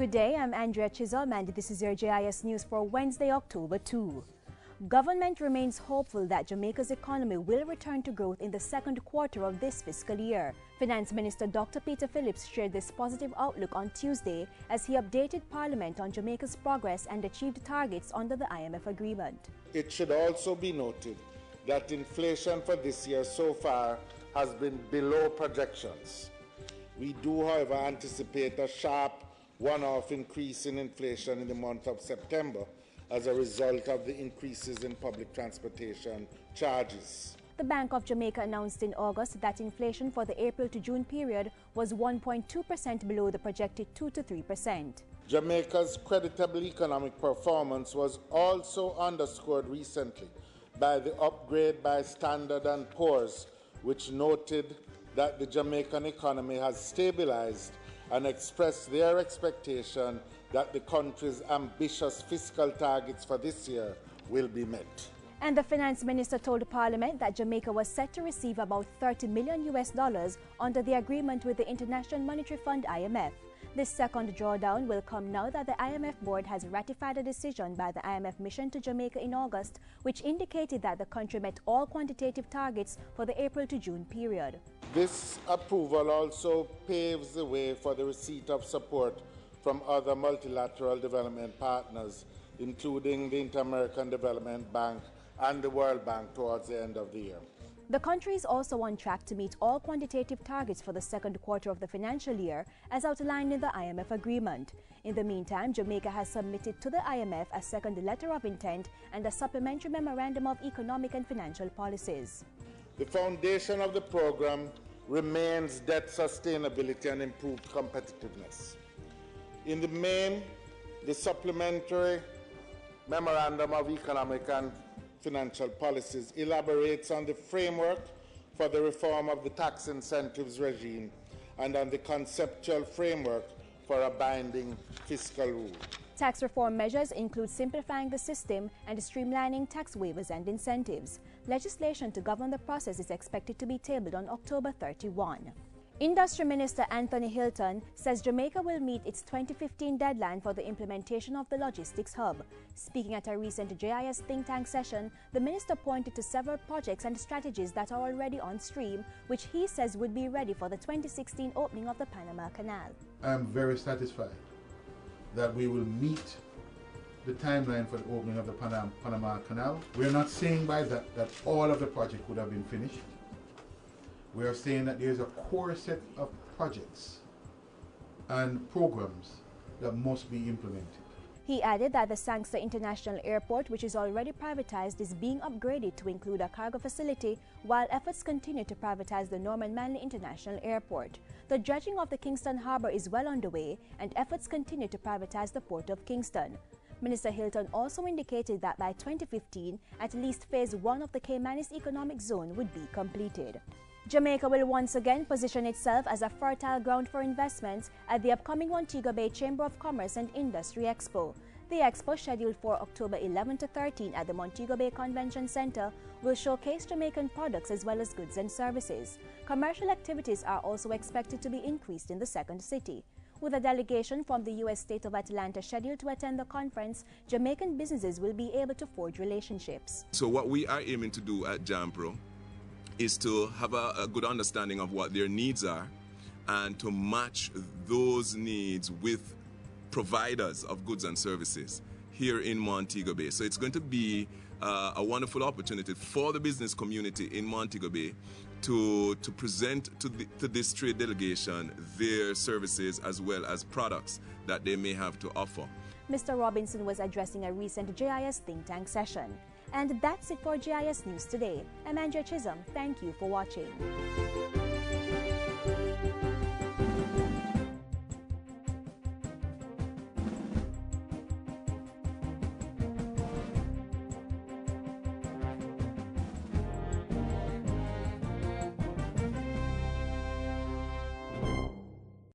Good day, I'm Andrea Chisholm and this is your JIS News for Wednesday, October 2. Government remains hopeful that Jamaica's economy will return to growth in the second quarter of this fiscal year. Finance Minister Dr. Peter Phillips shared this positive outlook on Tuesday as he updated Parliament on Jamaica's progress and achieved targets under the IMF agreement. It should also be noted that inflation for this year so far has been below projections. We do, however, anticipate a sharp one-off increase in inflation in the month of September as a result of the increases in public transportation charges. The Bank of Jamaica announced in August that inflation for the April to June period was 1.2% below the projected 2 to 3%. Jamaica's creditable economic performance was also underscored recently by the upgrade by Standard & Poor's, which noted that the Jamaican economy has stabilized and expressed their expectation that the country's ambitious fiscal targets for this year will be met. And the Finance Minister told Parliament that Jamaica was set to receive about $30 million under the agreement with the International Monetary Fund IMF. This second drawdown will come now that the IMF board has ratified a decision by the IMF mission to Jamaica in August, which indicated that the country met all quantitative targets for the April to June period. This approval also paves the way for the receipt of support from other multilateral development partners, including the Inter-American Development Bank and the World Bank towards the end of the year. The country is also on track to meet all quantitative targets for the second quarter of the financial year, as outlined in the IMF agreement. In the meantime, Jamaica has submitted to the IMF a second letter of intent and a supplementary memorandum of economic and financial policies. The foundation of the program remains debt sustainability and improved competitiveness. In the main, the supplementary memorandum of economic and financial policies elaborates on the framework for the reform of the tax incentives regime and on the conceptual framework for a binding fiscal rule. Tax reform measures include simplifying the system and streamlining tax waivers and incentives. Legislation to govern the process is expected to be tabled on October 31. Industry Minister Anthony Hilton says Jamaica will meet its 2015 deadline for the implementation of the logistics hub. Speaking at a recent JIS think tank session, the minister pointed to several projects and strategies that are already on stream, which he says would be ready for the 2016 opening of the Panama Canal. I am very satisfied that we will meet the timeline for the opening of the Panama Canal. We are not saying by that all of the project would have been finished. We are saying that there is a core set of projects and programs that must be implemented. He added that the Sangster International Airport, which is already privatized, is being upgraded to include a cargo facility, while efforts continue to privatize the Norman Manley International Airport. The dredging of the Kingston Harbour is well underway, and efforts continue to privatize the Port of Kingston. Minister Hilton also indicated that by 2015, at least Phase 1 of the Caymanis Economic Zone would be completed. Jamaica will once again position itself as a fertile ground for investments at the upcoming Montego Bay Chamber of Commerce and Industry Expo. The expo, scheduled for October 11 to 13 at the Montego Bay Convention Center, will showcase Jamaican products as well as goods and services. Commercial activities are also expected to be increased in the second city. With a delegation from the U.S. state of Atlanta scheduled to attend the conference, Jamaican businesses will be able to forge relationships. So what we are aiming to do at JAMPRO is to have a good understanding of what their needs are and to match those needs with providers of goods and services here in Montego Bay. So it's going to be a wonderful opportunity for the business community in Montego Bay to present to this trade delegation their services as well as products that they may have to offer. Mr. Robinson was addressing a recent JIS think tank session. And that's it for JIS News today. I'm Andrea Chisholm. Thank you for watching.